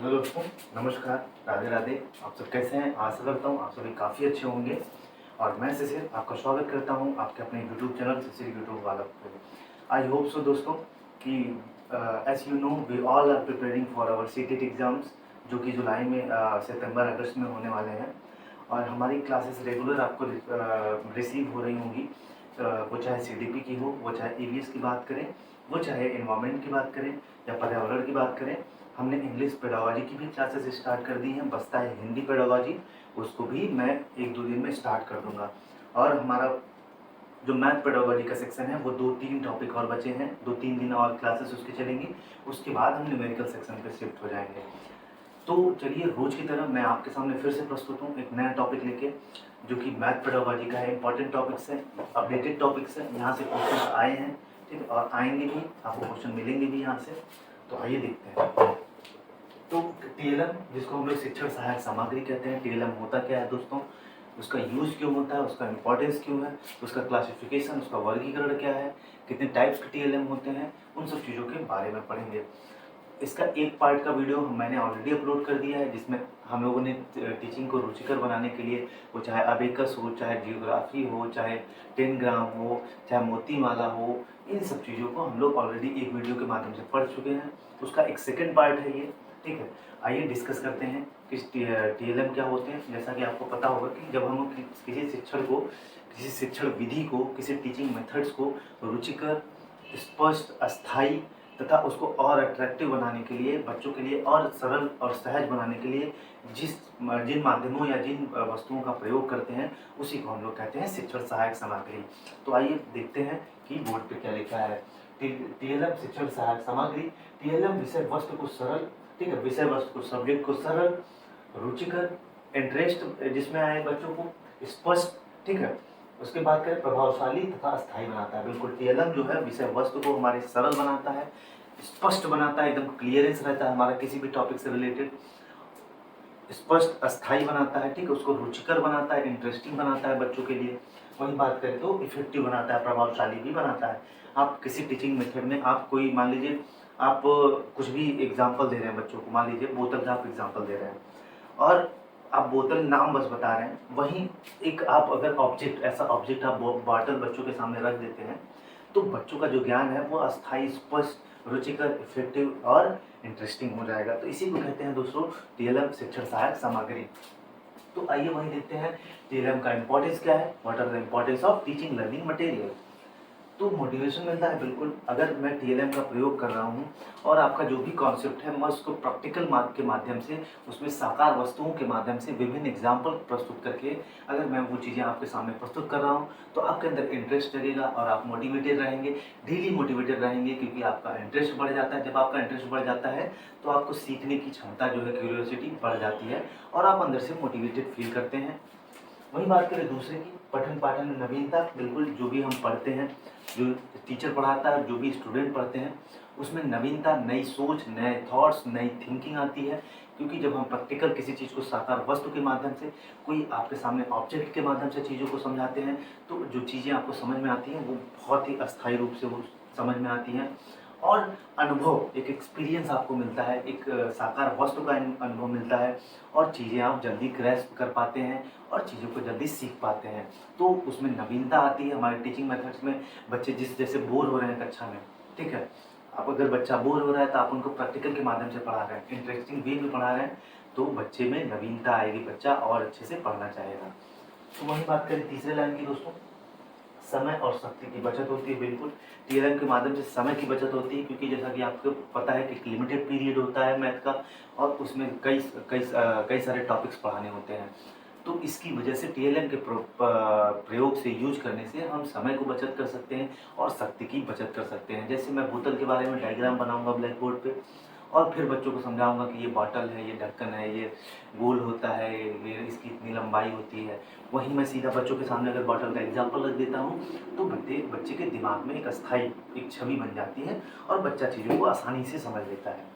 Hello दोस्तों, नमस्कार, राधे राधे। आप सब कैसे हैं? आशा करता हूँ आप सभी काफ़ी अच्छे होंगे। और मैं शिशिर आपका स्वागत करता हूँ आपके अपने यूट्यूब चैनल शिशिर यूट्यूब वाला पे। आई होप सो दोस्तों कि as you know we all are preparing for our CTET exams, जो कि जुलाई में सितंबर अगस्त में होने वाले हैं। और हमारी क्लासेस रेगुलर आपको रिसीव हो रही होंगी, वो चाहे सीडीपी की हो, वो चाहे ईवीएस की बात करें, वो चाहे एनवायरनमेंट की बात करें या पर्यावरण की बात करें। हमने इंग्लिश पेडागोजी की भी क्लासेस स्टार्ट कर दी हैं, बसता है हिंदी पेडागोजी, उसको भी मैं 1-2 दिन में स्टार्ट कर दूंगा। और हमारा जो मैथ पेडागोजी का सेक्शन है वो 2-3 टॉपिक और बचे हैं, 2-3 दिन और क्लासेस उसकी चलेंगी। उसके बाद हम न्यूमेरिकल सेक्शन पे शिफ्ट हो जाएंगे। तो चलिए, रोज की तरह मैं आपके सामने फिर से प्रस्तुत हूँ एक नया टॉपिक लेके, जो कि मैथ पेडागोजी का है। इंपॉर्टेंट टॉपिक्स है, अपडेटेड टॉपिक्स है, यहाँ से क्वेश्चन आए हैं, ठीक है, और आएंगे भी, आपको क्वेश्चन मिलेंगे भी यहाँ से। तो आइए देखते हैं। तो टीएलएम, जिसको हम लोग शिक्षण सहायक सामग्री कहते हैं, टीएलएम होता क्या है दोस्तों, उसका यूज क्यों होता है, उसका इंपॉर्टेंस क्यों है, उसका क्लासिफिकेशन, उसका वर्गीकरण क्या है, कितने टाइप्स के टीएलएम होते हैं, उन सब चीज़ों के बारे में पढ़ेंगे। इसका एक पार्ट का वीडियो मैंने ऑलरेडी अपलोड कर दिया है, जिसमें हम लोगों ने टीचिंग को रुचिकर बनाने के लिए, वो चाहे अबेकस हो, चाहे जियोग्राफी हो, चाहे 10 ग्राम हो, चाहे मोतीमाला हो, इन सब चीज़ों को हम लोग ऑलरेडी एक वीडियो के माध्यम से पढ़ चुके हैं। उसका एक सेकेंड पार्ट है ये, ठीक है। आइए डिस्कस करते हैं कि टीएलएम क्या होते हैं। जैसा कि आपको पता होगा कि जब हम किसी शिक्षण को, किसी शिक्षण विधि को, किसी टीचिंग मेथड्स को रुचिकर, स्पष्ट, अस्थायी तथा उसको और अट्रैक्टिव बनाने के लिए, बच्चों के लिए और सरल और सहज बनाने के लिए जिन माध्यमों या जिन वस्तुओं का प्रयोग करते हैं, उसी को हम लोग कहते हैं शिक्षण सहायक सामग्री। तो आइए देखते हैं कि बोर्ड पे क्या लिखा है। टीएलएम शिक्षण सहायक सामग्री। टीएलएम विषय वस्तु को सरल, ठीक है, विषय वस्तु को, सब्जेक्ट को सरल, रुचिकर, इंटरेस्ट जिसमें आए बच्चों को, स्पष्ट, ठीक है। उसके बाद करें प्रभावशाली तथा स्थायी बनाता है। बिल्कुल, टीएलएम जो है विषय वस्तु को हमारे सरल बनाता है, स्पष्ट बनाता है, एकदम क्लियरेंस रहता है हमारा किसी भी टॉपिक से रिलेटेड, स्पष्ट, अस्थायी बनाता है, ठीक है, उसको रुचिकर बनाता है, इंटरेस्टिंग बनाता है बच्चों के लिए। वही बात करें तो इफेक्टिव बनाता है, प्रभावशाली भी बनाता है। आप किसी टीचिंग मेथड में आप कोई, मान लीजिए आप कुछ भी एग्जाम्पल दे रहे हैं बच्चों को, मान लीजिए बोतल का आप एग्जाम्पल दे रहे हैं और आप बोतल नाम बस बता रहे हैं, वहीं एक आप अगर ऑब्जेक्ट, ऐसा ऑब्जेक्ट आप बॉटल बच्चों के सामने रख देते हैं, तो बच्चों का जो ज्ञान है वो अस्थायी, स्पष्ट, रुचिकर, इफेक्टिव और इंटरेस्टिंग हो जाएगा। तो इसी को कहते हैं दोस्तों टीएलएम शिक्षण सहायक सामग्री। तो आइए वही देखते हैं टीएलएम का इंपॉर्टेंस क्या है, what are the importance of teaching learning material. तो मोटिवेशन मिलता है, बिल्कुल, अगर मैं टीएलएम का प्रयोग कर रहा हूँ और आपका जो भी कॉन्सेप्ट है मैं उसको प्रैक्टिकल के माध्यम से, उसमें साकार वस्तुओं के माध्यम से, विभिन्न एग्जाम्पल प्रस्तुत करके अगर मैं वो चीज़ें आपके सामने प्रस्तुत कर रहा हूँ, तो आपके अंदर इंटरेस्ट जगेगा और आप मोटिवेटेड रहेंगे, डेली मोटिवेटेड रहेंगे, क्योंकि आपका इंटरेस्ट बढ़ जाता है। जब आपका इंटरेस्ट बढ़ जाता है तो आपको सीखने की क्षमता जो है, क्यूरियोसिटी बढ़ जाती है और आप अंदर से मोटिवेटेड फील करते हैं। वही बात करें दूसरे की, पठन पाठन में नवीनता। बिल्कुल, जो भी हम पढ़ते हैं, जो टीचर पढ़ाता है, जो भी स्टूडेंट पढ़ते हैं, उसमें नवीनता, नई सोच, नए थॉट्स, नई थिंकिंग आती है। क्योंकि जब हम प्रैक्टिकल किसी चीज़ को साकार वस्तु के माध्यम से, कोई आपके सामने ऑब्जेक्ट के माध्यम से चीज़ों को समझाते हैं, तो जो चीज़ें आपको समझ में आती हैं वो बहुत ही अस्थायी रूप से वो समझ में आती हैं। और अनुभव, एक एक्सपीरियंस आपको मिलता है, एक साकार वस्तु का अनुभव मिलता है और चीज़ें आप जल्दी ग्रैस्प कर पाते हैं और चीज़ों को जल्दी सीख पाते हैं। तो उसमें नवीनता आती है। हमारे टीचिंग मेथड्स में बच्चे जैसे बोर हो रहे हैं कक्षा में, ठीक है, अब अगर बच्चा बोर हो रहा है तो आप उनको प्रैक्टिकल के माध्यम से पढ़ा रहे हैं, इंटरेस्टिंग वे में पढ़ा रहे हैं, तो बच्चे में नवीनता आएगी, बच्चा और अच्छे से पढ़ना चाहेगा। तो वही बात करें तीसरे लाइन की दोस्तों, समय और शक्ति की बचत होती है। बिल्कुल, टीएलएम के माध्यम से समय की बचत होती है, क्योंकि जैसा कि आपको पता है कि लिमिटेड पीरियड होता है मैथ का और उसमें कई सारे टॉपिक्स पढ़ाने होते हैं। तो इसकी वजह से टीएलएम के प्रयोग से, यूज करने से हम समय को बचत कर सकते हैं और शक्ति की बचत कर सकते हैं। जैसे मैं बोतल के बारे में डायग्राम बनाऊंगा ब्लैक बोर्ड पे और फिर बच्चों को समझाऊंगा कि ये बॉटल है, ये ढक्कन है, ये गोल होता है, ये इसकी इतनी लंबाई होती है। वहीं मैं सीधा बच्चों के सामने अगर बॉटल का एग्जाम्पल रख देता हूँ तो बच्चे के दिमाग में एक अस्थायी एक छवि बन जाती है और बच्चा चीज़ों को आसानी से समझ लेता है।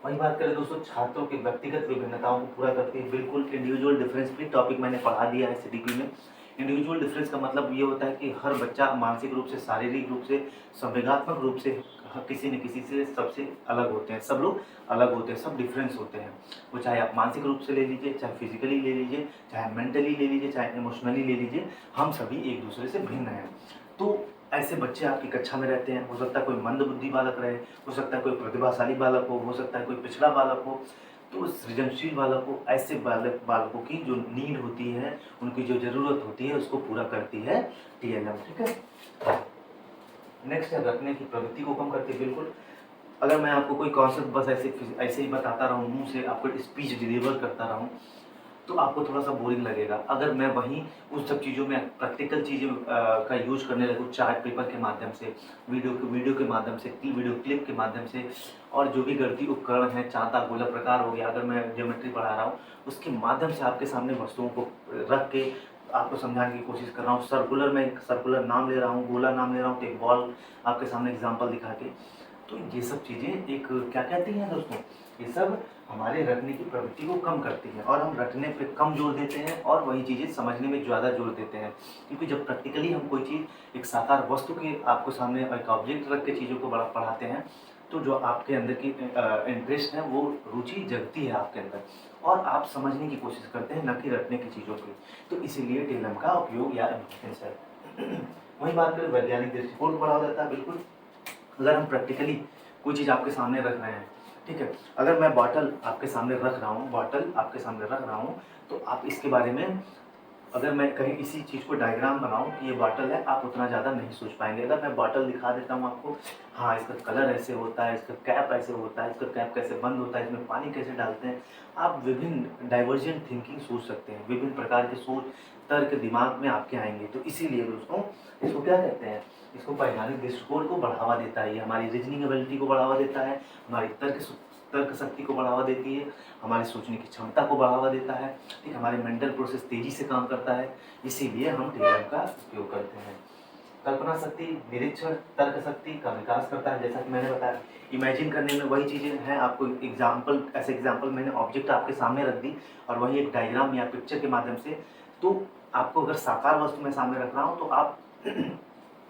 वही बात करें दोस्तों, छात्रों की व्यक्तिगत विभिन्नताओं को पूरा करती है। बिल्कुल, इंडिविजुअल डिफरेंस भी टॉपिक मैंने पढ़ा दिया है सीडीपी में। इंडिविजुअल डिफरेंस का मतलब ये होता है कि हर बच्चा मानसिक रूप से, शारीरिक रूप से, संवेगात्मक रूप से किसी न किसी से सबसे अलग होते हैं। सब लोग अलग होते हैं, सब डिफरेंस होते हैं। वो चाहे आप मानसिक रूप से ले लीजिए, चाहे फिजिकली ले लीजिए, चाहे मेंटली ले लीजिए, चाहे इमोशनली ले लीजिए, हम सभी एक दूसरे से भिन्न हैं। तो ऐसे बच्चे आपकी कक्षा में रहते हैं। हो सकता है कोई मंदबुद्धि बालक रहे, हो सकता है कोई प्रतिभाशाली बालक हो सकता है कोई पिछड़ा बालक हो। तो सृजनशील बालक को, ऐसे बालकों की जो नीड होती है, उनकी जो ज़रूरत होती है, उसको पूरा करती है टीएलएम। ठीक है। नेक्स्ट है रखने की प्रवृत्ति को कम करती है। बिल्कुल, अगर मैं आपको कोई कॉन्सेप्ट बस ऐसे ही बताता रहूँ, मुंह से आपको स्पीच डिलीवर करता रहूँ, तो आपको थोड़ा सा बोरिंग लगेगा। अगर मैं वहीं उन सब चीज़ों में प्रैक्टिकल चीज़ें का यूज करने लगूँ, चार्ट पेपर के माध्यम से, वीडियो के माध्यम से, वीडियो क्लिप के माध्यम से, और जो भी गणितीय उपकरण है, चांता गोला प्रकार हो गया, अगर मैं ज्योमेट्री पढ़ा रहा हूँ, उसके माध्यम से आपके सामने वस्तुओं को रख के आपको समझाने की कोशिश कर रहा हूँ। सर्कुलर नाम ले रहा हूँ, गोला नाम ले रहा हूँ, तो एक बॉल आपके सामने एग्जाम्पल दिखा के। तो ये सब चीज़ें एक क्या कहती हैं दोस्तों, ये सब हमारे रटने की प्रवृत्ति को कम करती है, और हम रटने पे कम जोर देते हैं और वही चीज़ें समझने में ज़्यादा जोर देते हैं। क्योंकि जब प्रैक्टिकली हम कोई चीज़ एक साकार वस्तु की आपको सामने एक ऑब्जेक्ट रख के चीज़ों को बड़ा पढ़ाते हैं, तो जो आपके अंदर की इंटरेस्ट है, वो रुचि जगती है आपके अंदर, और आप समझने की कोशिश करते हैं, न कि रटने की चीज़ों की। तो इसीलिए टेलम का उपयोग या इम्पोर्टेंस है। वही बात करें वैज्ञानिक दृष्टिकोण को बढ़ावा देता है। बिल्कुल, अगर हम प्रैक्टिकली कोई चीज़ आपके सामने रख रहे हैं, ठीक है, अगर मैं बॉटल आपके सामने रख रहा हूँ, तो आप इसके बारे में, अगर मैं कहीं इसी चीज़ को डायग्राम बनाऊँ कि ये बॉटल है, आप उतना ज़्यादा नहीं सोच पाएंगे। अगर मैं बॉटल दिखा देता हूँ आपको, हाँ इसका कलर ऐसे होता है, इसका कैप ऐसे होता है, इसका कैप कैसे बंद होता है, इसमें पानी कैसे डालते हैं, आप विभिन्न डाइवर्जेंट थिंकिंग सोच सकते हैं, विभिन्न प्रकार के सोच तर्क दिमाग में आपके आएंगे। तो इसीलिए दोस्तों, इसको क्या कहते हैं, इसको वैज्ञानिक दृष्टिकोण को बढ़ावा देता है। ये हमारी रीजनिंग एबिलिटी को बढ़ावा देता है, हमारी तर्क शक्ति को बढ़ावा देती है, हमारे सोचने की क्षमता को बढ़ावा देता है, ठीक, हमारे मेंटल प्रोसेस तेजी से काम करता है। इसीलिए हम टीएलएम का उपयोग करते हैं। कल्पना शक्ति, निरीक्षण, तर्क शक्ति का विकास करता है। जैसा कि मैंने बताया, इमेजिन करने में वही चीज़ें हैं। आपको एग्जाम्पल मैंने ऑब्जेक्ट आपके सामने रख दी, और वही एक डायग्राम या पिक्चर के माध्यम से। तो आपको अगर साकार वस्तु में सामने रख रहा हूँ, तो आप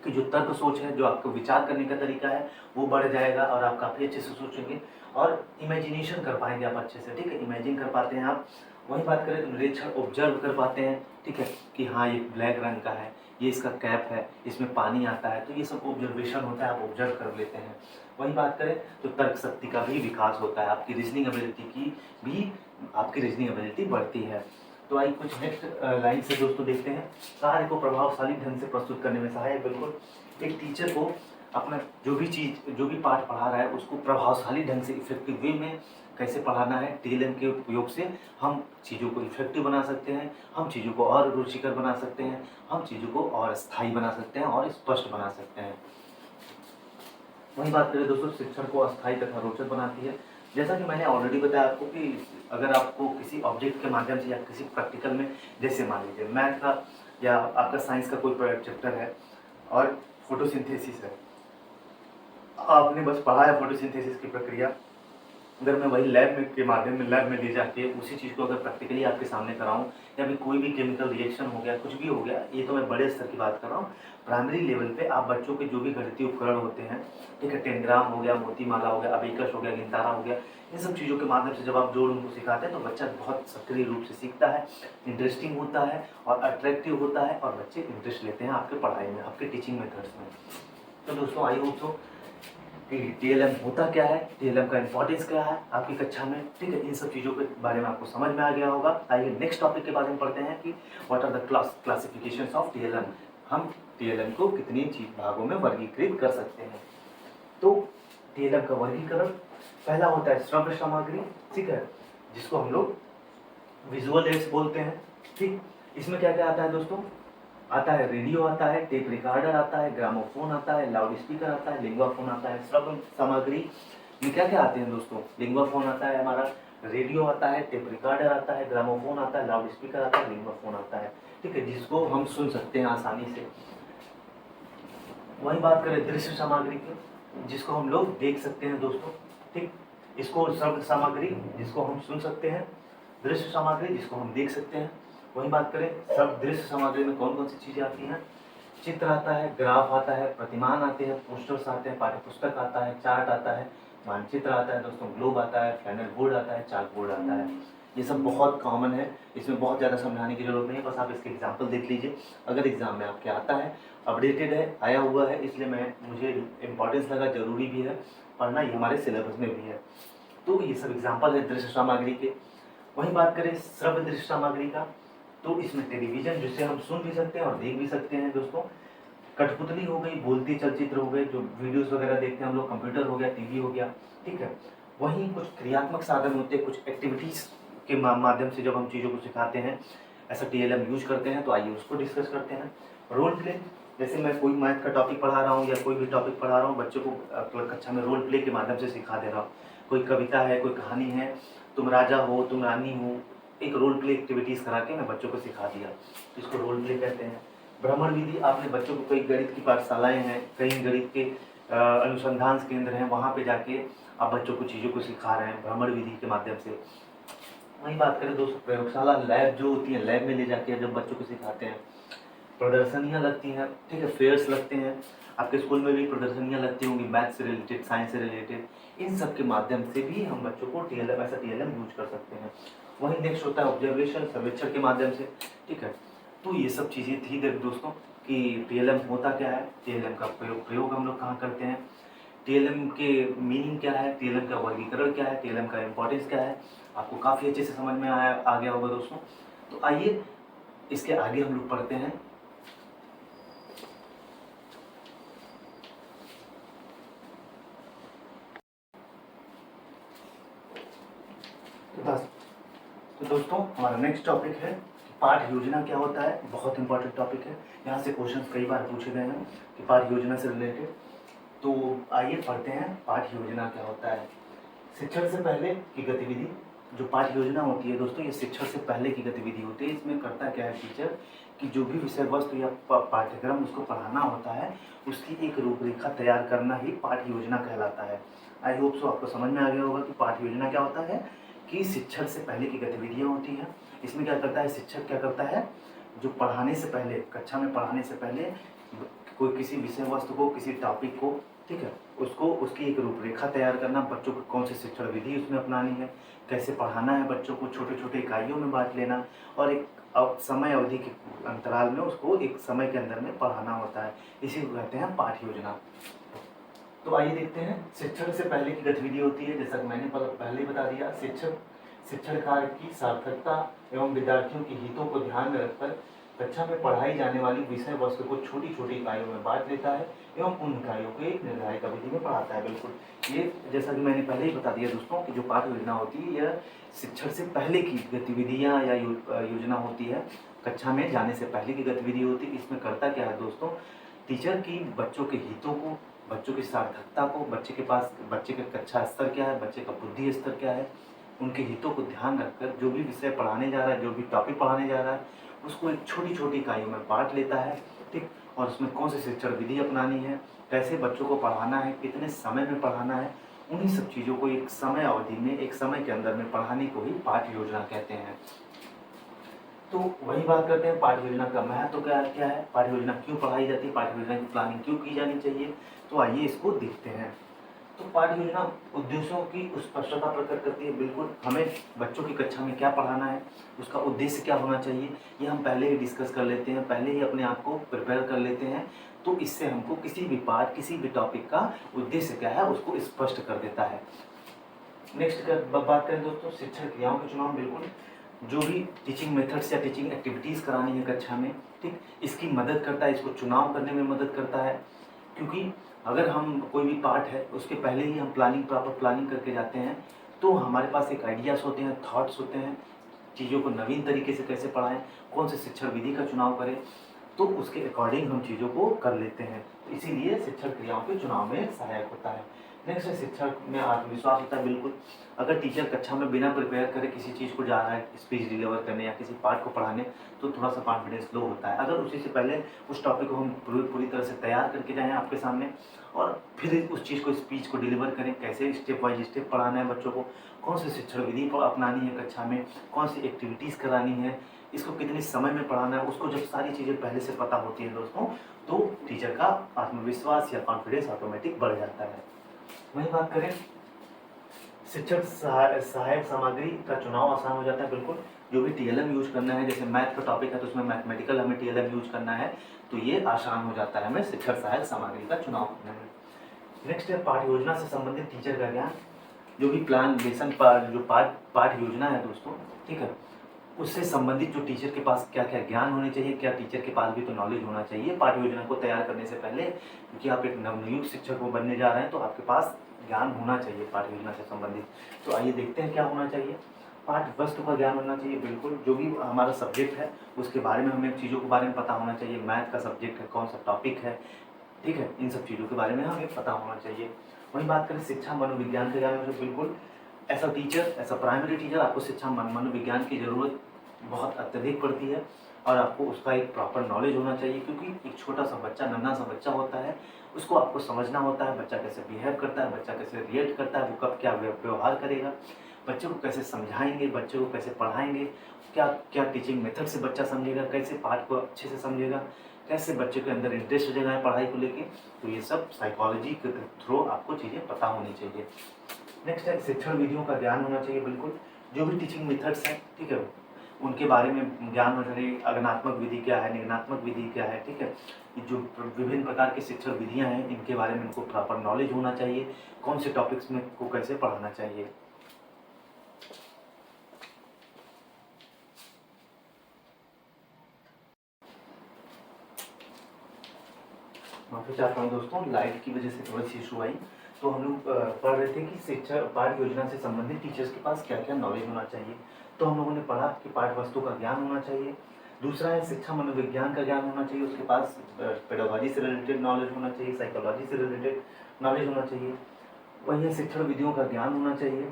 कि जो तर्क सोच है, जो आपको विचार करने का तरीका है, वो बढ़ जाएगा, और आप काफ़ी अच्छे से सोचेंगे और इमेजिनेशन कर पाएंगे आप अच्छे से। ठीक है, इमेजिन कर पाते हैं आप। वही बात करें तो निरीक्षण, ऑब्जर्व कर पाते हैं। ठीक है, कि हाँ ये ब्लैक रंग का है, ये इसका कैप है, इसमें पानी आता है, तो ये सब ऑब्जर्वेशन होता है, आप ऑब्जर्व कर लेते हैं। वही बात करें तो तर्क शक्ति का भी विकास होता है, आपकी रीजनिंग एबिलिटी बढ़ती है। तो आइए कुछ नेक्स्ट लाइन से दोस्तों देखते हैं। कार्य को प्रभावशाली ढंग से प्रस्तुत करने में सहायक। बिल्कुल, एक टीचर को अपना जो भी पाठ पढ़ा रहा है, उसको प्रभावशाली ढंग से, इफेक्टिव वे में कैसे पढ़ाना है, टीएलएम के उपयोग से हम चीज़ों को इफेक्टिव बना सकते हैं, हम चीज़ों को और रुचिकर बना सकते हैं, हम चीज़ों को और स्थायी बना सकते हैं और स्पष्ट बना सकते हैं। वही बात करें दोस्तों, शिक्षण को अस्थायी तथा रोचक बनाती है। जैसा कि मैंने ऑलरेडी बताया आपको कि अगर आपको किसी ऑब्जेक्ट के माध्यम से या किसी प्रैक्टिकल में, जैसे मान लीजिए मैथ का या आपका साइंस का कोई चैप्टर है और फोटोसिंथेसिस है, आपने बस पढ़ा है फोटोसिंथेसिस की प्रक्रिया, अगर मैं वही लैब में ले जाके उसी चीज़ को अगर प्रैक्टिकली आपके सामने कराऊं, या फिर कोई भी केमिकल रिएक्शन हो गया, कुछ भी हो गया, ये तो मैं बड़े स्तर की बात कर रहा हूँ। प्राइमरी लेवल पे आप बच्चों के जो भी गणितीय उपकरण होते हैं, ठीक है, टेंग्राम हो गया, मोतीमाला हो गया, अबेकस हो गया, गिनतारा हो गया, इन सब चीज़ों के माध्यम से जब आप जोड़ उनको सिखाते हैं, तो बच्चा बहुत सक्रिय रूप से सीखता है, इंटरेस्टिंग होता है और अट्रैक्टिव होता है, और बच्चे इंटरेस्ट लेते हैं आपके पढ़ाई में, आपके टीचिंग मेथड्स में। तो दोस्तों, आई होप सो कि टीएलएम होता क्या है, टीएलएम का इंपॉर्टेंस क्या है आपकी कक्षा में, ठीक है, इन सब चीज़ों के बारे में आपको समझ में आ गया होगा। आइए नेक्स्ट टॉपिक के बारे में पढ़ते हैं कि what are the classifications of TLM. हम टीएलएम को कितनी भागों में वर्गीकृत कर सकते हैं। तो टीएलएम का वर्गीकरण, पहला होता है श्रव्य सामग्री, ठीक है, जिसको हम लोग विजुअल एड्स बोलते हैं। ठीक, इसमें क्या क्या आता है दोस्तों, आता है रेडियो, आता है टेप रिकॉर्डर, आता है ग्रामोफोन, आता है लाउड स्पीकर, आता है लिंगुआ फोन, आता है। श्रव्य सामग्री में क्या क्या आते हैं दोस्तों, लिंगुआ फोन आता है हमारा, रेडियो आता है, टेप रिकॉर्डर आता है, ग्रामोफोन आता है, लाउड स्पीकर आता है, लिंगुआ फोन आता है, ठीक है, जिसको हम सुन सकते हैं आसानी से। वही बात करें दृश्य सामग्री की, जिसको हम लोग देख सकते हैं दोस्तों, ठीक, इसको श्रव्य सामग्री जिसको हम सुन सकते हैं, दृश्य सामग्री जिसको हम देख सकते हैं। वहीं बात करें सब दृश्य सामग्री में कौन कौन सी चीज़ें आती हैं, चित्र आता है, ग्राफ आता है, प्रतिमान आते हैं, पोस्टर्स आते हैं, पाठ्य पुस्तक आता है, चार्ट आता है, मानचित्र आता है दोस्तों, ग्लोब आता है, प्लानर बोर्ड आता है, चार्ट बोर्ड आता है। ये सब बहुत कॉमन है, इसमें बहुत ज़्यादा समझाने की जरूरत नहीं है, बस आप इसके एग्जाम्पल देख लीजिए। अगर एग्जाम में आपके आता है, अपडेटेड है, आया हुआ है, इसलिए मुझे इम्पोर्टेंस लगा, जरूरी भी है पढ़ना, ये हमारे सिलेबस में भी है। तो ये सब एग्जाम्पल है दृश्य सामग्री के। वहीं बात करें श्रव्य दृश्य सामग्री का, तो इसमें टेलीविजन जिसे हम सुन भी सकते हैं और देख भी सकते हैं दोस्तों, कठपुतली हो गई, बोलती चलचित्र हो गए, जो वीडियोस वगैरह देखते हैं हम लोग, कंप्यूटर हो गया, टीवी हो गया, ठीक है। वहीं कुछ क्रियात्मक साधन होते हैं, कुछ एक्टिविटीज़ के माध्यम से जब हम चीज़ों को सिखाते हैं, ऐसा TLM यूज करते हैं, तो आइए उसको डिस्कस करते हैं। रोल प्ले, जैसे मैं कोई मैथ का टॉपिक पढ़ा रहा हूँ या कोई भी टॉपिक पढ़ा रहा हूँ, बच्चों को कक्षा में रोल प्ले के माध्यम से सिखा दे रहा हूँ। कोई कविता है, कोई कहानी है, तुम राजा हो, तुम रानी हो, एक रोल प्ले एक्टिविटीज़ करा के मैं बच्चों को सिखा दिया, इसको रोल प्ले कहते हैं। भ्रमण विधि, आपने बच्चों को, कई गणित की पाठशालाएँ हैं, कई गणित के अनुसंधान केंद्र हैं, वहाँ पे जाके आप बच्चों को चीज़ों को सिखा रहे हैं भ्रमण विधि के माध्यम से। वहीं बात करें दोस्तों प्रयोगशाला, लैब जो होती है, लैब में ले जाके जब बच्चों को सिखाते हैं, प्रदर्शनियाँ लगती हैं, ठीक है, फेयर्स लगते हैं, आपके स्कूल में भी प्रदर्शनियाँ लगती होंगी, मैथ से रिलेटेड, साइंस से रिलेटेड, इन सब के माध्यम से भी हम बच्चों को TLM यूज कर सकते हैं। वहीं नेक्स्ट होता है ऑब्जर्वेशन, सर्वेक्षण के माध्यम से, ठीक है। तो ये सब चीज़ें थी दोस्तों कि TLM होता क्या है, TLM का प्रयोग हम लोग कहाँ करते हैं, TLM के मीनिंग क्या है, TLM का वर्गीकरण क्या है, TLM का इम्पोर्टेंस क्या है, आपको काफ़ी अच्छे से समझ में आ गया होगा दोस्तों। तो आइए इसके आगे हम लोग पढ़ते हैं। तो दोस्तों हमारा नेक्स्ट टॉपिक है पाठ योजना क्या होता है, बहुत इंपॉर्टेंट टॉपिक है, यहाँ से क्वेश्चंस कई बार पूछे गए हैं कि पाठ योजना से रिलेटेड। तो आइए पढ़ते हैं पाठ योजना क्या होता है। शिक्षण से पहले की गतिविधि, जो पाठ योजना होती है दोस्तों, ये शिक्षण से पहले की गतिविधि होती है। इसमें करता क्या है टीचर कि जो भी विषय वस्तु या पाठ्यक्रम उसको पढ़ाना होता है, उसकी एक रूपरेखा तैयार करना ही पाठ योजना कहलाता है। आई होप सो आपको समझ में आ गया होगा कि पाठ योजना क्या होता है, कि शिक्षण से पहले की गतिविधियाँ होती हैं। इसमें क्या करता है शिक्षक, क्या करता है, जो पढ़ाने से पहले, कक्षा में पढ़ाने से पहले कोई किसी विषय वस्तु को, किसी टॉपिक को, ठीक है, उसको उसकी एक रूपरेखा तैयार करना, बच्चों को कौन सी शिक्षण विधि उसमें अपनानी है, कैसे पढ़ाना है बच्चों को, छोटे छोटे इकाइयों में बांट लेना, और एक समय अवधि के अंतराल में उसको एक समय के अंदर में पढ़ाना होता है, इसी को कहते हैं पाठ योजना। तो आइए देखते हैं, शिक्षण से पहले की गतिविधि होती है, जैसा कि मैंने पहले ही बता दिया, शिक्षण कार्य की सार्थकता एवं विद्यार्थियों के हितों को ध्यान में रखकर कक्षा में पढ़ाई जाने वाली विषय वस्तु को छोटी छोटी इकाइयों में बांट लेता है एवं उन इकाइयों को एक निर्धारित अवधि में पढ़ाता है। बिल्कुल, ये जैसा कि मैंने पहले ही बता दिया दोस्तों कि जो पाठ योजना होती है यह शिक्षण से पहले की गतिविधियाँ या योजना होती है, कक्षा में जाने से पहले की गतिविधि होती है। इसमें करता क्या है दोस्तों, टीचर की बच्चों के हितों को, बच्चों की सार्थकता को, बच्चे का कक्षा स्तर क्या है, बच्चे का बुद्धि स्तर क्या है, उनके हितों को ध्यान रखकर जो भी विषय पढ़ाने जा रहा है, जो भी टॉपिक पढ़ाने जा रहा है, उसको एक छोटी छोटी इकाइयों में बांट लेता है, ठीक। और उसमें कौन सी शिक्षण विधि अपनानी है, कैसे बच्चों को पढ़ाना है, कितने समय में पढ़ाना है, उन्हीं सब चीज़ों को एक समय अवधि में, एक समय के अंदर में पढ़ाने को ही पाठ योजना कहते हैं। तो वही बात करते हैं, पाठ योजना का महत्व क्या है, पाठ योजना क्यों पढ़ाई जाती है, पाठ योजना की प्लानिंग क्यों की जानी चाहिए। तो आइए इसको देखते हैं। तो पाठ योजना उद्देश्यों की स्पष्टता प्रकट करती है। बिल्कुल, हमें बच्चों की कक्षा में क्या पढ़ाना है, उसका उद्देश्य क्या होना चाहिए, ये हम पहले ही डिस्कस कर लेते हैं, पहले ही अपने आप को प्रिपेयर कर लेते हैं। तो इससे हमको किसी भी पाठ, किसी भी टॉपिक का उद्देश्य क्या है उसको स्पष्ट कर देता है। नेक्स्ट बात करें दोस्तों, शिक्षण क्रियाओं के चुनाव। बिल्कुल, जो भी टीचिंग मेथड्स या टीचिंग एक्टिविटीज़ करानी है कक्षा में, ठीक, इसकी मदद करता है, इसको चुनाव करने में मदद करता है। क्योंकि अगर हम कोई भी पार्ट है उसके पहले ही हम प्रॉपर प्लानिंग करके जाते हैं, तो हमारे पास एक आइडियाज़ होते हैं, थॉट्स होते हैं, चीज़ों को नवीन तरीके से कैसे पढ़ाएं, कौन से शिक्षण विधि का चुनाव करें, तो उसके अकॉर्डिंग हम चीज़ों को कर लेते हैं। तो इसीलिए शिक्षण क्रियाओं के चुनाव में सहायक होता है। नेक्स्ट है, शिक्षण में आत्मविश्वास होता है। बिल्कुल, अगर टीचर कक्षा में बिना प्रिपेयर करे किसी चीज़ को जा रहा है स्पीच डिलीवर करने या किसी पार्ट को पढ़ाने, तो थोड़ा सा कॉन्फिडेंस लो होता है। अगर उसी से पहले उस टॉपिक को हम पूरी तरह से तैयार करके जाएँ आपके सामने, और फिर उस चीज़ को, स्पीच को डिलीवर करें, कैसे स्टेप बाय स्टेप पढ़ाना है बच्चों को, कौन सी शिक्षण विधि को अपनानी है कक्षा में, कौन सी एक्टिविटीज़ करानी है, इसको कितने समय में पढ़ाना है, उसको जब सारी चीज़ें पहले से पता होती हैं दोस्तों, तो टीचर का आत्मविश्वास या कॉन्फिडेंस ऑटोमेटिक बढ़ जाता है। वहीं बात करें शिक्षक सहायक सामग्री का चुनाव आसान हो जाता है। बिल्कुल, जो भी टीएलएम यूज करना है, जैसे मैथ का टॉपिक है तो उसमें मैथमेटिकल हमें टीएलएम यूज करना है, तो ये आसान हो जाता है हमें शिक्षक सहायक सामग्री का चुनाव करने में। नेक्स्ट है पाठ्य योजना से संबंधित टीचर का ज्ञान। जो भी प्लान लेसन जो पाठ्य योजना है दोस्तों, ठीक है, उससे संबंधित जो टीचर के पास क्या क्या ज्ञान होने चाहिए, क्या टीचर के पास भी तो नॉलेज होना चाहिए पाठ्य योजना को तैयार करने से पहले, क्योंकि आप एक नवनियुक्त शिक्षक को बनने जा रहे हैं तो आपके पास ज्ञान होना चाहिए पाठ्य योजना से संबंधित। तो आइए देखते हैं क्या होना चाहिए। पाठ्य वस्तु का ज्ञान होना चाहिए। बिल्कुल, जो भी हमारा सब्जेक्ट है उसके बारे में हमें चीज़ों के बारे में पता होना चाहिए। मैथ का सब्जेक्ट है, कौन सा टॉपिक है, ठीक है, इन सब चीज़ों के बारे में हमें पता होना चाहिए। वहीं बात करें शिक्षा मनोविज्ञान का ज्ञान, बिल्कुल ऐसा टीचर, ऐसा प्राइमरी टीचर, आपको शिक्षा मनोविज्ञान की ज़रूरत बहुत अत्यधिक पड़ती है और आपको उसका एक प्रॉपर नॉलेज होना चाहिए, क्योंकि एक छोटा सा बच्चा, नन्हा सा बच्चा होता है, उसको आपको समझना होता है, बच्चा कैसे बिहेव करता है, बच्चा कैसे रिएक्ट करता है, वो कब क्या व्यवहार करेगा, बच्चे को कैसे समझाएंगे, बच्चे को कैसे पढ़ाएंगे, क्या क्या टीचिंग मेथड से बच्चा समझेगा, कैसे पाठ को अच्छे से समझेगा, कैसे बच्चे के अंदर इंटरेस्ट हो जाएगा पढ़ाई को लेके। तो ये सब साइकोलॉजी के थ्रू आपको चीज़ें पता होनी चाहिए। नेक्स्ट है शिक्षण विधियों का ज्ञान होना चाहिए। बिल्कुल, जो भी टीचिंग मेथड्स हैं, ठीक है, उनके बारे में ज्ञान होना चाहिए। अग्नात्मक विधि क्या है, निगनात्मक विधि क्या है, ठीक है, जो विभिन्न प्रकार की शिक्षण विधियां हैं, इनके बारे में इनको प्रॉपर नॉलेज होना चाहिए। कौन से टॉपिक्स में को कैसे पढ़ाना चाहिए। माफी चाहता हूँ दोस्तों, लाइट की वजह से थोड़ी सी इशू आई। तो हम लोग पढ़ रहे थे कि शिक्षा पाठ्य योजना से संबंधित टीचर्स के पास क्या क्या नॉलेज होना चाहिए। तो हम लोगों ने पढ़ा कि पाठ्य वस्तु का ज्ञान होना चाहिए। दूसरा है शिक्षा मनोविज्ञान का ज्ञान होना चाहिए, उसके पास पेडागोजी से रिलेटेड नॉलेज होना चाहिए, साइकोलॉजी से रिलेटेड नॉलेज होना चाहिए। वही है शिक्षण विधियों का ज्ञान होना चाहिए।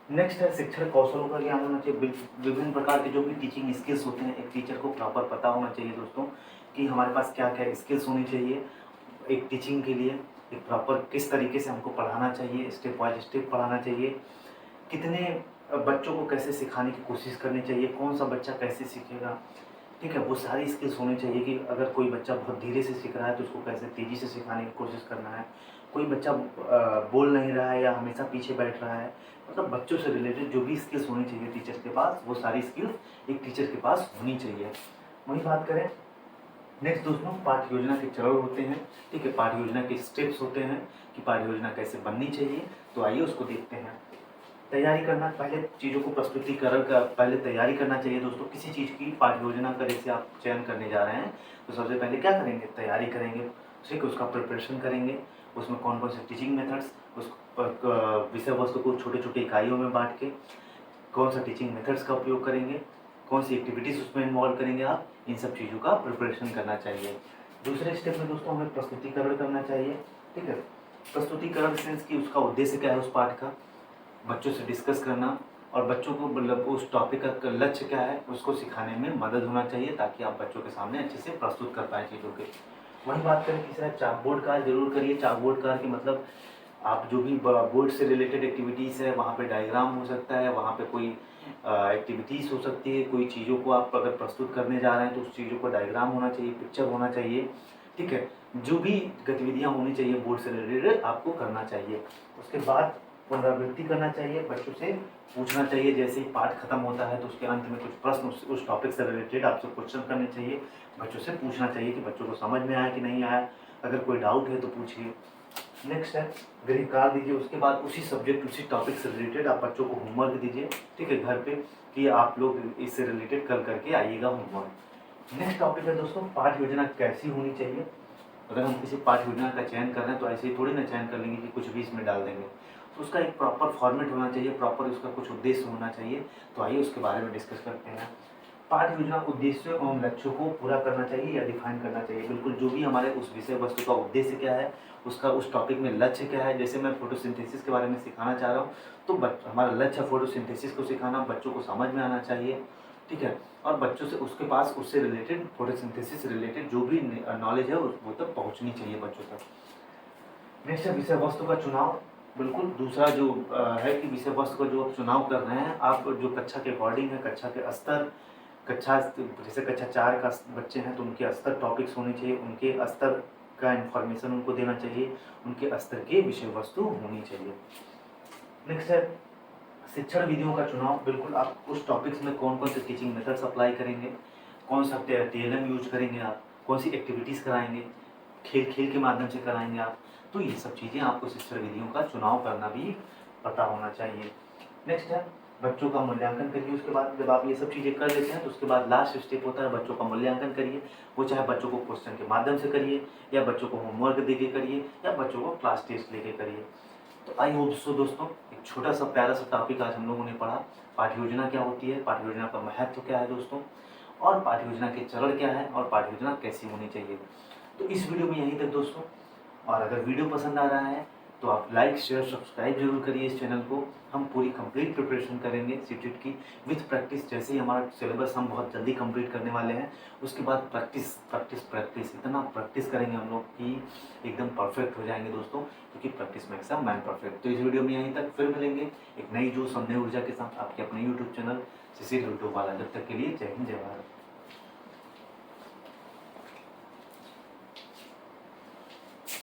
नेक्स्ट है शिक्षण कौशलों का ज्ञान होना चाहिए। विभिन्न प्रकार के जो भी टीचिंग स्किल्स होते हैं, एक टीचर को प्रॉपर पता होना चाहिए दोस्तों कि हमारे पास क्या क्या स्किल्स होनी चाहिए एक टीचिंग के लिए। एक प्रॉपर किस तरीके से हमको पढ़ाना चाहिए, स्टेप बाय स्टेप पढ़ाना चाहिए, कितने बच्चों को कैसे सिखाने की कोशिश करनी चाहिए, कौन सा बच्चा कैसे सीखेगा, ठीक है, वो सारी स्किल्स होनी चाहिए कि अगर कोई बच्चा बहुत धीरे से सीख रहा है तो उसको कैसे तेज़ी से सिखाने की कोशिश करना है। कोई बच्चा बोल नहीं रहा है या हमेशा पीछे बैठ रहा है, मतलब बच्चों से रिलेटेड जो भी स्किल्स होनी चाहिए टीचर के पास, वो सारी स्किल्स एक टीचर के पास होनी चाहिए। वही बात करें नेक्स्ट दोस्तों, पाठ्य योजना के चरण होते हैं, ठीक है, पाठ्य योजना के स्टेप्स होते हैं कि पाठ्य योजना कैसे बननी चाहिए। तो आइए उसको देखते हैं। तैयारी करना, पहले चीज़ों को प्रस्तुतिकरण का पहले तैयारी करना चाहिए दोस्तों। किसी चीज़ की पाठ्य योजना का जैसे आप चयन करने जा रहे हैं तो सबसे पहले क्या करेंगे, तैयारी करेंगे, ठीक है, उसका प्रिपरेशन करेंगे। उसमें कौन कौन से टीचिंग मेथड्स, उस विषय वस्तु को छोटे छोटे इकाइयों में बांट के कौन सा टीचिंग मेथड्स का उपयोग करेंगे, कौन सी एक्टिविटीज़ उसमें इन्वॉल्व करेंगे आप, इन सब चीज़ों का प्रिपरेशन करना चाहिए। दूसरे स्टेप में दोस्तों हमें प्रस्तुतिकरण करना चाहिए, ठीक है। प्रस्तुतिकरण सेंस कि उसका उद्देश्य क्या है, उस पाठ का बच्चों से डिस्कस करना और बच्चों को मतलब उस टॉपिक का लक्ष्य क्या है उसको सिखाने में मदद होना चाहिए, ताकि आप बच्चों के सामने अच्छे से प्रस्तुत कर पाएँ चीज़ों के। वहीं बात करें तीसरा, चाकबोर्ड कार्य जरूर करिए। चाकबोर्ड कार्य के मतलब आप जो भी बोर्ड से रिलेटेड एक्टिविटीज़ है, वहाँ पे डायग्राम हो सकता है, वहाँ पे कोई एक्टिविटीज़ हो सकती है, कोई चीज़ों को आप अगर प्रस्तुत करने जा रहे हैं तो उस चीज़ों को डायग्राम होना चाहिए, पिक्चर होना चाहिए, ठीक है। जो भी गतिविधियाँ होनी चाहिए बोर्ड से रिलेटेड आपको करना चाहिए। उसके बाद पुनरावृत्ति करना चाहिए, बच्चों से पूछना चाहिए, जैसे ही पाठ खत्म होता है तो उसके अंत में कुछ प्रश्न उस टॉपिक से रिलेटेड आपसे क्वेश्चन करने चाहिए, बच्चों से पूछना चाहिए कि बच्चों को समझ में आया कि नहीं आया, अगर कोई डाउट है तो पूछिए। नेक्स्ट है गृह कार्य दीजिए। उसके बाद उसी सब्जेक्ट उसी टॉपिक से रिलेटेड आप बच्चों को होमवर्क दीजिए, ठीक है, घर पे कि आप लोग इससे रिलेटेड कल करके आइएगा होमवर्क। नेक्स्ट टॉपिक है दोस्तों, पाठ्य योजना कैसी होनी चाहिए। अगर हम किसी पाठ्य योजना का चयन कर रहे हैं तो ऐसे ही थोड़ी ना चयन कर लेंगे कि कुछ भी इसमें डाल देंगे, तो उसका एक प्रॉपर फॉर्मेट होना चाहिए, प्रॉपर उसका कुछ उद्देश्य होना चाहिए। तो आइए उसके बारे में डिस्कस करते हैं। पाठ्य योजना उद्देश्यों एवं लक्ष्यों को पूरा करना चाहिए या डिफाइन करना चाहिए। बिल्कुल, जो भी हमारे उस विषय वस्तु का उद्देश्य क्या है, उसका उस टॉपिक में लक्ष्य क्या है। जैसे मैं फोटोसिंथेसिस के बारे में सिखाना चाह रहा हूँ तो हमारा लक्ष्य फोटोसिंथेसिस को सिखाना, बच्चों को समझ में आना चाहिए, ठीक है, और बच्चों से उसके पास उससे रिलेटेड फोटोसिंथेसिस से रिलेटेड जो भी नॉलेज है वो तक पहुँचनी चाहिए बच्चों तक। नेक्स्ट है विषय वस्तु का चुनाव। बिल्कुल, दूसरा जो है कि विषय वस्तु का जो आप चुनाव कर रहे हैं, आप जो कक्षा के अकॉर्डिंग है, कक्षा के स्तर, कक्षा जैसे कक्षा 4 का बच्चे हैं तो उनके स्तर टॉपिक्स होने चाहिए, उनके स्तर का इन्फॉर्मेशन उनको देना चाहिए, उनके स्तर की विषय वस्तु होनी चाहिए। नेक्स्ट है शिक्षण विधियों का चुनाव। बिल्कुल आप उस टॉपिक्स में कौन कौन से टीचिंग मेथड्स अप्लाई करेंगे, कौन सा टीएलएम यूज करेंगे आप, कौन सी एक्टिविटीज़ कराएंगे, खेल खेल के माध्यम से कराएंगे आप, तो ये सब चीज़ें आपको शिक्षण विधियों का चुनाव करना भी पता होना चाहिए। नेक्स्ट है बच्चों का मूल्यांकन करिए। उसके बाद जब आप ये सब चीज़ें कर लेते हैं तो उसके बाद लास्ट स्टेप होता है बच्चों का मूल्यांकन करिए। वो चाहे बच्चों को क्वेश्चन के माध्यम से करिए, या बच्चों को होमवर्क दे के करिए, या बच्चों को क्लास टेस्ट लेके करिए। तो आई होप सो दोस्तों, एक छोटा सा प्यारा सा टॉपिक आज हम लोगों ने पढ़ा। पाठ्य योजना क्या होती है, पाठ्य योजना का महत्व क्या है दोस्तों, और पाठ्य योजना के चरण क्या है, और पाठ्य योजना कैसी होनी चाहिए। तो इस वीडियो में यहीं तक दोस्तों। और अगर वीडियो पसंद आ रहा है तो आप लाइक शेयर सब्सक्राइब जरूर करिए इस चैनल को। हम पूरी कंप्लीट प्रिपरेशन करेंगे सीटेट की विथ प्रैक्टिस। जैसे ही हमारा सिलेबस हम बहुत जल्दी कंप्लीट करने वाले हैं, उसके बाद प्रैक्टिस प्रैक्टिस प्रैक्टिस इतना प्रैक्टिस करेंगे हम लोग कि एकदम परफेक्ट हो जाएंगे दोस्तों, क्योंकि practice makes a man perfect. तो इस वीडियो में यहीं तक, फिर मिलेंगे एक नई जोश और नई ऊर्जा के साथ आपके अपने यूट्यूब चैनल शिशिर यूट्यूब वाला। जब तक के लिए जय हिंद जय भारत।